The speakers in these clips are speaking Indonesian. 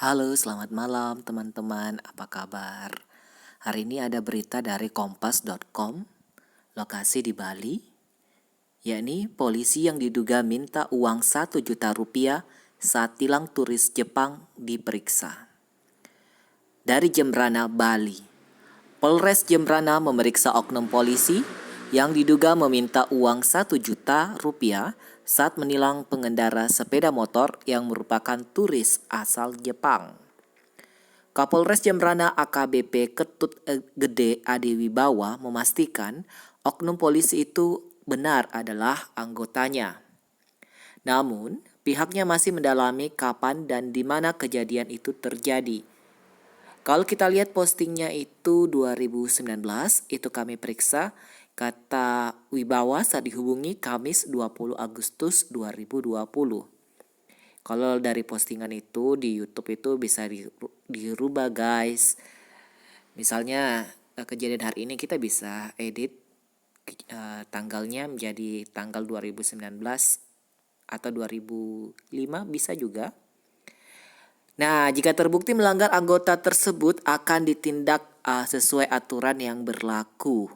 Halo, selamat malam teman-teman. Apa kabar? Hari ini ada berita dari kompas.com, lokasi di Bali, yakni polisi yang diduga minta uang 1 juta rupiah saat tilang turis Jepang diperiksa. Dari Jembrana, Bali, Polres Jembrana memeriksa oknum polisi yang diduga meminta uang 1 juta rupiah saat menilang pengendara sepeda motor yang merupakan turis asal Jepang. Kapolres Jembrana AKBP Ketut Gede Ade Wibawa memastikan oknum polisi itu benar adalah anggotanya. Namun, pihaknya masih mendalami kapan dan di mana kejadian itu terjadi. Kalau kita lihat postingnya itu 2019, itu kami periksa, kata Wibawa saat dihubungi Kamis 20 Agustus 2020. Kalau dari postingan itu di YouTube itu bisa dirubah guys. Misalnya kejadian hari ini kita bisa edit tanggalnya menjadi tanggal 2019 atau 2005 bisa juga. Nah, jika terbukti melanggar, anggota tersebut akan ditindak sesuai aturan yang berlaku.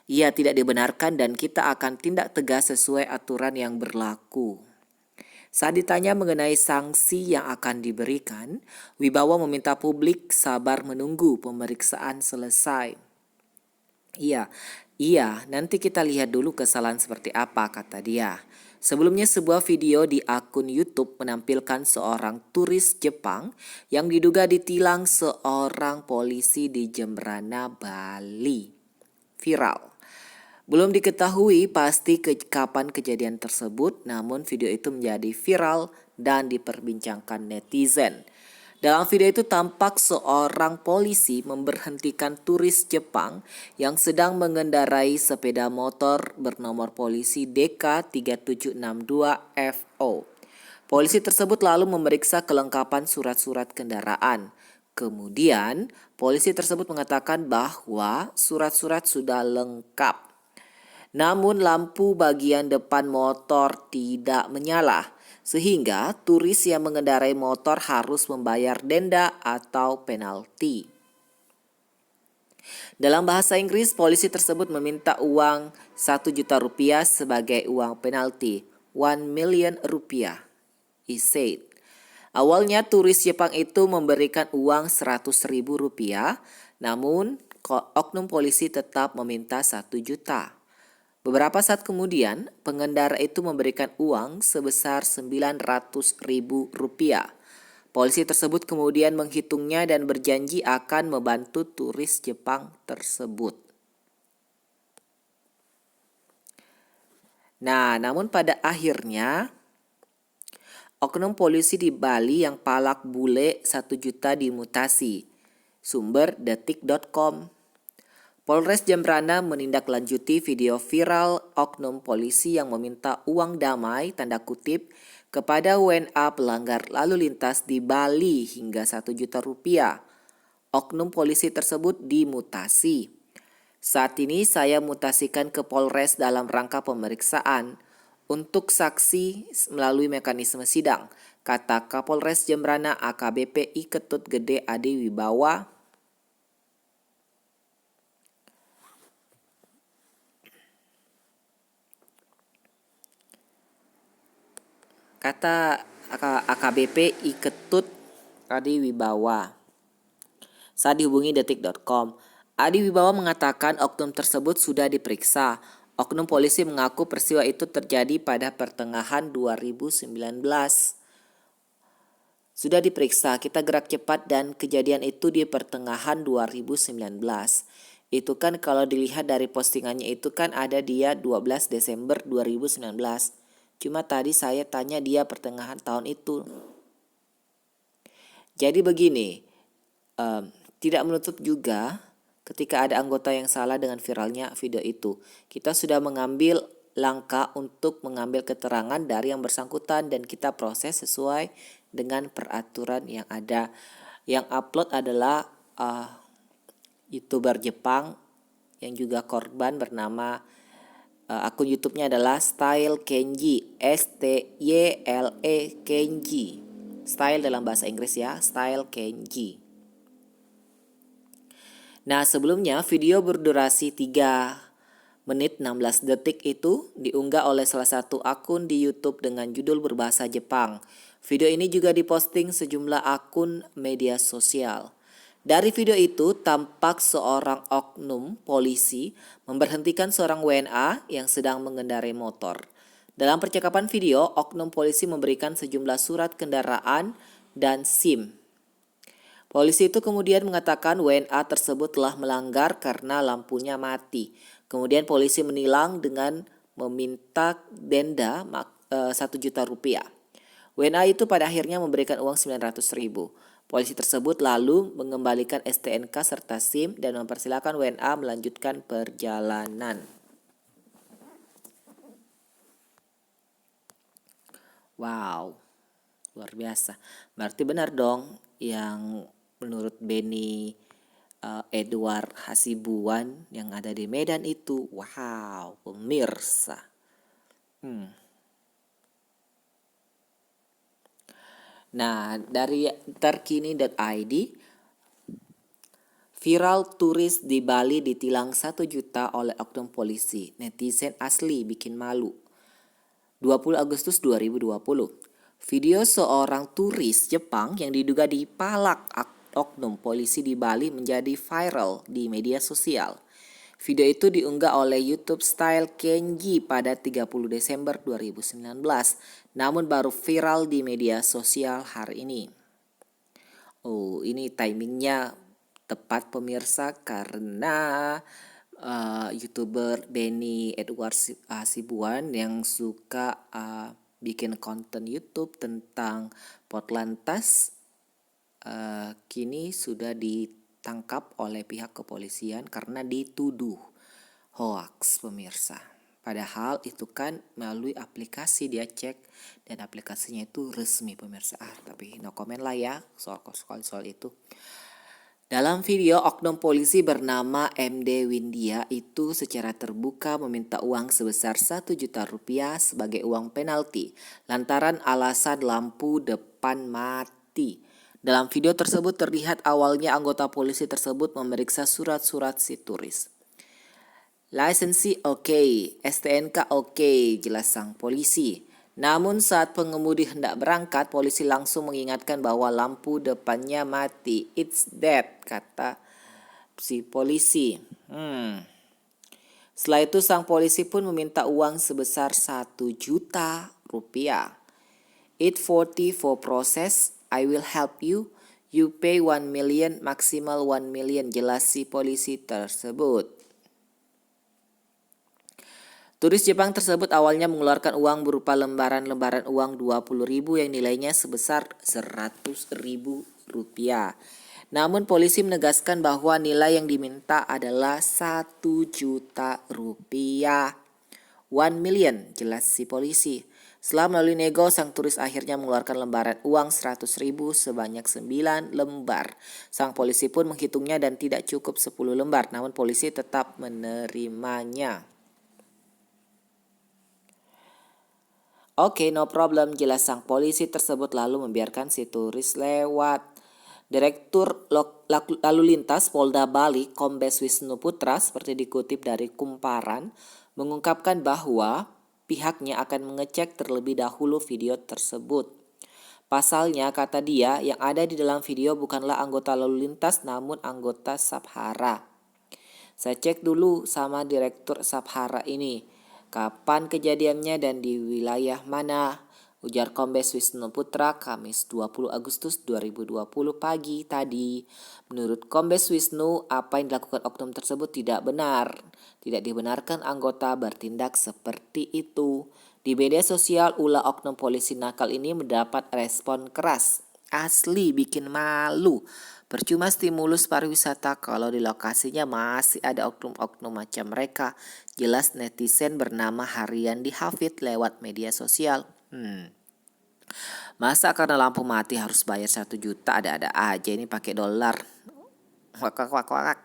Ia tidak dibenarkan dan kita akan tindak tegas sesuai aturan yang berlaku. Saat ditanya mengenai sanksi yang akan diberikan, Wibawa meminta publik sabar menunggu pemeriksaan selesai. Iya, nanti kita lihat dulu kesalahan seperti apa, kata dia. Sebelumnya sebuah video di akun YouTube menampilkan seorang turis Jepang yang diduga ditilang seorang polisi di Jembrana, Bali. Viral. Belum diketahui pasti kapan kejadian tersebut, namun video itu menjadi viral dan diperbincangkan netizen. Dalam video itu tampak seorang polisi memberhentikan turis Jepang yang sedang mengendarai sepeda motor bernomor polisi DK3762FO. Polisi tersebut lalu memeriksa kelengkapan surat-surat kendaraan. Kemudian, polisi tersebut mengatakan bahwa surat-surat sudah lengkap. Namun lampu bagian depan motor tidak menyala, sehingga turis yang mengendarai motor harus membayar denda atau penalti. Dalam bahasa Inggris, polisi tersebut meminta uang 1 juta rupiah sebagai uang penalti, 1 million rupiah, he said. Awalnya turis Jepang itu memberikan uang 100.000 rupiah, namun oknum polisi tetap meminta 1 juta. Beberapa saat kemudian, pengendara itu memberikan uang sebesar 900.000 rupiah. Polisi tersebut kemudian menghitungnya dan berjanji akan membantu turis Jepang tersebut. Nah, namun pada akhirnya, oknum polisi di Bali yang palak bule 1 juta dimutasi. Sumber detik.com. Polres Jembrana menindaklanjuti video viral oknum polisi yang meminta uang damai tanda kutip kepada WNA pelanggar lalu lintas di Bali hingga 1 juta rupiah. Oknum polisi tersebut dimutasi. Saat ini saya mutasikan ke Polres dalam rangka pemeriksaan untuk saksi melalui mekanisme sidang, kata Kapolres Jembrana AKBP Ketut Gede Ade Wibawa. Kata AKBP Ketut Adi Wibawa saat dihubungi detik.com. Adi Wibawa mengatakan oknum tersebut sudah diperiksa. Oknum polisi mengaku peristiwa itu terjadi pada pertengahan 2019. Sudah diperiksa, kita gerak cepat dan kejadian itu di pertengahan 2019. Itu kan kalau dilihat dari postingannya itu kan ada dia 12 Desember 2019. Cuma tadi saya tanya dia pertengahan tahun itu. Jadi begini, tidak menutup juga ketika ada anggota yang salah dengan viralnya video itu. Kita sudah mengambil langkah untuk mengambil keterangan dari yang bersangkutan dan kita proses sesuai dengan peraturan yang ada. Yang upload adalah YouTuber Jepang yang juga korban bernama akun YouTube-nya adalah Style Kenji, STYLE Kenji. Style dalam bahasa Inggris ya, style Kenji. Nah, sebelumnya video berdurasi 3 menit 16 detik itu diunggah oleh salah satu akun di YouTube dengan judul berbahasa Jepang. Video ini juga diposting sejumlah akun media sosial. Dari video itu tampak seorang oknum polisi memberhentikan seorang WNA yang sedang mengendarai motor. Dalam percakapan video, oknum polisi memberikan sejumlah surat kendaraan dan SIM. Polisi itu kemudian mengatakan WNA tersebut telah melanggar karena lampunya mati. Kemudian polisi menilang dengan meminta denda 1 juta rupiah. WNA itu pada akhirnya memberikan uang 900.000. Polisi tersebut lalu mengembalikan STNK serta SIM dan mempersilahkan WNA melanjutkan perjalanan. Wow, luar biasa. Berarti benar dong yang menurut Benny Edward Hasibuan yang ada di Medan itu. Wow, pemirsa. Nah, dari terkini.id, viral turis di Bali ditilang 1 juta oleh oknum polisi. Netizen asli bikin malu. 20 Agustus 2020. Video seorang turis Jepang yang diduga dipalak oknum polisi di Bali menjadi viral di media sosial. Video itu diunggah oleh YouTube Style Kenji pada 30 Desember 2019, namun baru viral di media sosial hari ini. Oh, ini timingnya tepat pemirsa karena YouTuber Benny Edward Hasibuan yang suka bikin konten YouTube tentang Potlantas kini sudah ditangkap oleh pihak kepolisian karena dituduh hoax pemirsa. Padahal itu kan melalui aplikasi dia cek dan aplikasinya itu resmi pemirsa. Tapi no comment lah ya soal itu. Dalam video, oknum polisi bernama MD Windia itu secara terbuka meminta uang sebesar 1 juta rupiah sebagai uang penalti lantaran alasan lampu depan mati. Dalam video tersebut terlihat awalnya anggota polisi tersebut memeriksa surat-surat si turis. Lisensi oke, STNK oke, jelas sang polisi. Namun saat pengemudi hendak berangkat, polisi langsung mengingatkan bahwa lampu depannya mati. It's dead, kata si polisi. Setelah itu sang polisi pun meminta uang sebesar 1 juta rupiah. It 40 for process, I will help you. You pay 1 million, maksimal 1 million, jelas si polisi tersebut. Turis Jepang tersebut awalnya mengeluarkan uang berupa lembaran-lembaran uang 20.000 yang nilainya sebesar 100.000 rupiah. Namun polisi menegaskan bahwa nilai yang diminta adalah 1 juta rupiah. 1 million, jelas si polisi. Setelah melalui nego, sang turis akhirnya mengeluarkan lembaran uang 100.000 sebanyak 9 lembar. Sang polisi pun menghitungnya dan tidak cukup 10 lembar, namun polisi tetap menerimanya. Oke, no problem, jelas sang polisi tersebut lalu membiarkan si turis lewat. Direktur Lalu Lintas Polda Bali, Kombes Wisnu Putra, seperti dikutip dari Kumparan, mengungkapkan bahwa pihaknya akan mengecek terlebih dahulu video tersebut. Pasalnya, kata dia, yang ada di dalam video bukanlah anggota lalu lintas namun anggota Sabhara. Saya cek dulu sama Direktur Sabhara ini. Kapan kejadiannya dan di wilayah mana? Ujar Kombes Wisnu Putra Kamis 20 Agustus 2020 pagi tadi. Menurut Kombes Wisnu, apa yang dilakukan oknum tersebut tidak benar. Tidak dibenarkan anggota bertindak seperti itu. Di media sosial, ulah oknum polisi nakal ini mendapat respon keras. Asli bikin malu. Percuma stimulus pariwisata kalau di lokasinya masih ada oknum-oknum macam mereka. Jelas netizen bernama Haryandi Hafid lewat media sosial. Masa karena lampu mati harus bayar 1 juta, ada-ada aja ini pakai dolar. Wak.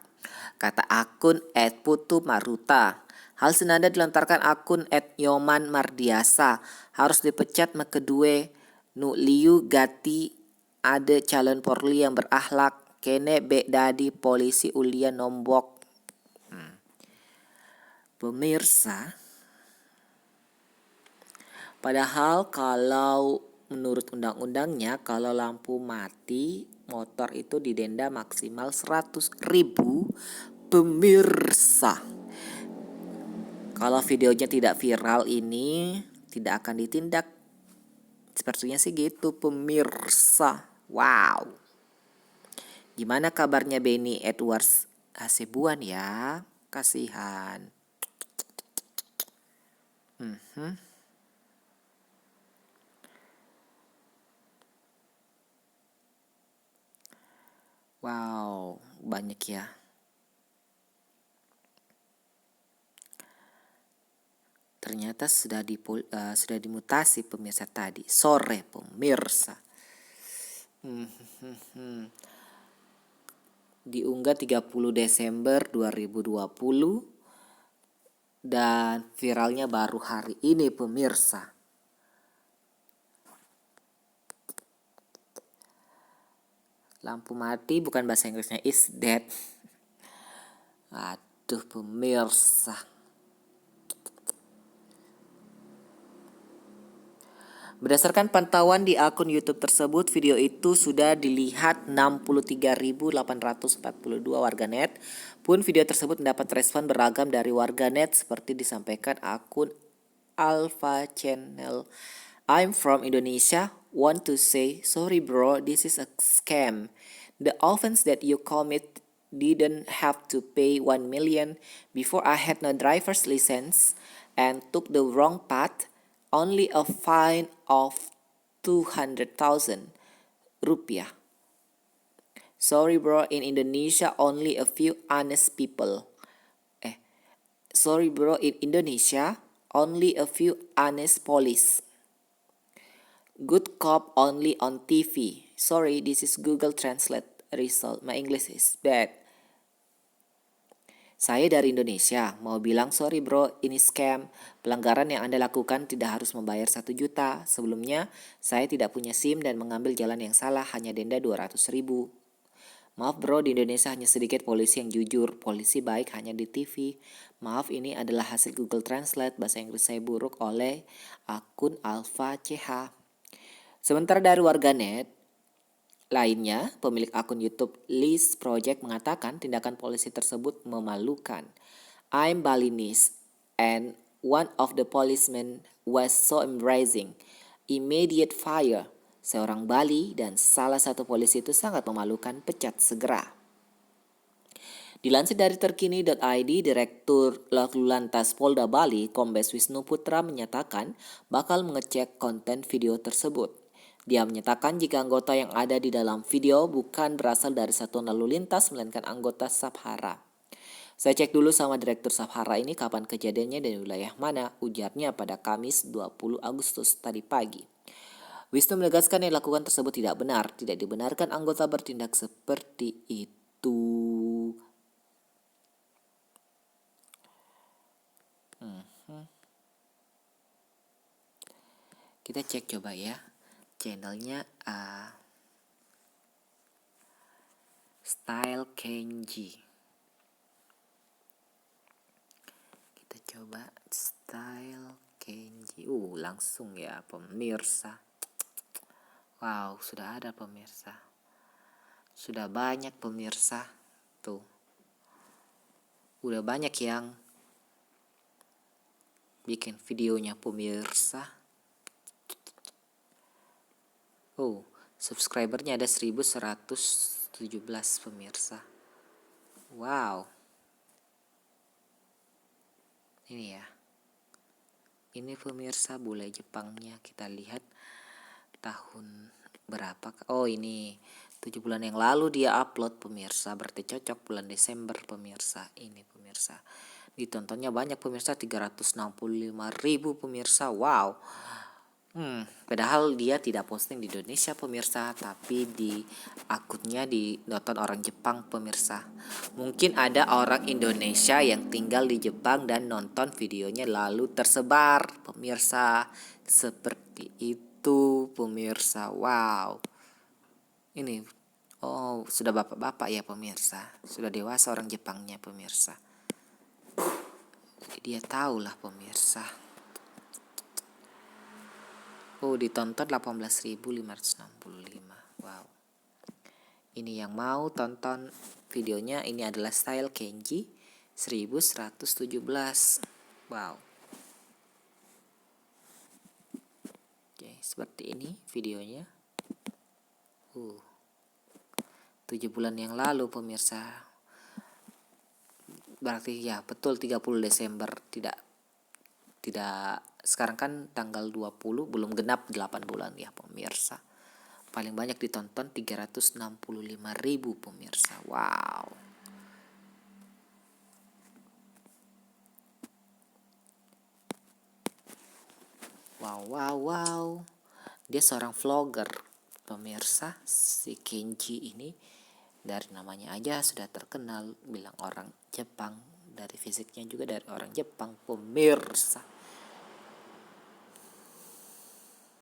Kata akun @putu_maruta. Hal senada dilontarkan akun @nyoman mardiasa. Harus dipecat mekedue nu liu gati Ada calon Polri yang berakhlak, kene bek dadi polisi ulian nombok. Pemirsa, padahal kalau menurut undang-undangnya kalau lampu mati motor itu didenda maksimal 100.000. Pemirsa, kalau videonya tidak viral ini tidak akan ditindak. Sepertinya sih gitu pemirsa. Wow. Gimana kabarnya Benny Edwards Hasibuan ya? Kasihan. Wow, banyak ya. Ternyata sudah dimutasi pemirsa tadi. Sore pemirsa. Diunggah 30 Desember 2020 dan viralnya baru hari ini pemirsa. Lampu mati bukan bahasa Inggrisnya is dead. Aduh pemirsa. Berdasarkan pantauan di akun YouTube tersebut, video itu sudah dilihat 63.842 warganet. Pun video tersebut mendapat respon beragam dari warganet seperti disampaikan akun Alpha Channel. I'm from Indonesia. Want to say sorry bro, this is a scam. The offense that you commit didn't have to pay 1 million. Before I had no driver's license and took the wrong path. Only a fine of 200,000 rupiah. Sorry bro, in Indonesia only a few honest people. Sorry bro, in Indonesia only a few honest police. Good cop only on TV. Sorry, this is Google Translate result. My English is bad. Saya dari Indonesia, mau bilang sorry bro, ini scam. Pelanggaran yang Anda lakukan tidak harus membayar 1 juta. Sebelumnya, saya tidak punya SIM dan mengambil jalan yang salah, hanya denda 200.000. Maaf bro, di Indonesia hanya sedikit polisi yang jujur. Polisi baik hanya di TV. Maaf, ini adalah hasil Google Translate. Bahasa Inggris saya buruk oleh akun Alpha CH. Sementara dari warganet lainnya, pemilik akun YouTube Liz Project mengatakan tindakan polisi tersebut memalukan. I'm Balinese and one of the policemen was so embarrassing. Immediate fire. Seorang Bali dan salah satu polisi itu sangat memalukan, pecat segera. Dilansir dari terkini.id, Direktur Lalu Lantas Polda Bali, Kombes Wisnu Putra menyatakan bakal mengecek konten video tersebut. Dia menyatakan jika anggota yang ada di dalam video bukan berasal dari satuan lalu lintas melainkan anggota Sabhara. Saya cek dulu sama Direktur Sabhara ini kapan kejadiannya dan wilayah mana, ujarnya pada Kamis 20 Agustus tadi pagi. Wisnu menegaskan yang dilakukan tersebut tidak benar, tidak dibenarkan anggota bertindak seperti itu. Kita cek coba ya. Channelnya Style Kenji. Kita coba Style Kenji. Langsung ya pemirsa. Wow, sudah ada pemirsa. Sudah banyak pemirsa. Tuh. Udah banyak yang bikin videonya pemirsa. Subscribernya ada 1117 pemirsa. Wow. Ini ya. Ini pemirsa bule Jepangnya. Kita lihat tahun berapa. Ini 7 bulan yang lalu dia upload pemirsa. Berarti cocok bulan Desember pemirsa. Ini pemirsa. Ditontonnya banyak pemirsa, 365.000 pemirsa. Wow. Padahal dia tidak posting di Indonesia pemirsa, tapi di akunnya ditonton orang Jepang pemirsa. Mungkin ada orang Indonesia yang tinggal di Jepang dan nonton videonya lalu tersebar pemirsa. Seperti itu pemirsa. Wow. Ini, oh sudah bapak-bapak ya pemirsa, sudah dewasa orang Jepangnya pemirsa. Jadi dia tahu lah pemirsa. Oh, ditonton 18.565. Wow. Ini yang mau tonton videonya, ini adalah style Kenji 1117. Wow. Oke, seperti ini videonya. 7 bulan yang lalu pemirsa. Berarti ya betul 30 Desember, tidak sekarang kan tanggal 20, belum genap 8 bulan ya pemirsa. Paling banyak ditonton 365.000 pemirsa. Wow. Wow. Dia seorang vlogger pemirsa, si Kenji ini. Dari namanya aja sudah terkenal, bilang orang Jepang, dari fisiknya juga dari orang Jepang pemirsa.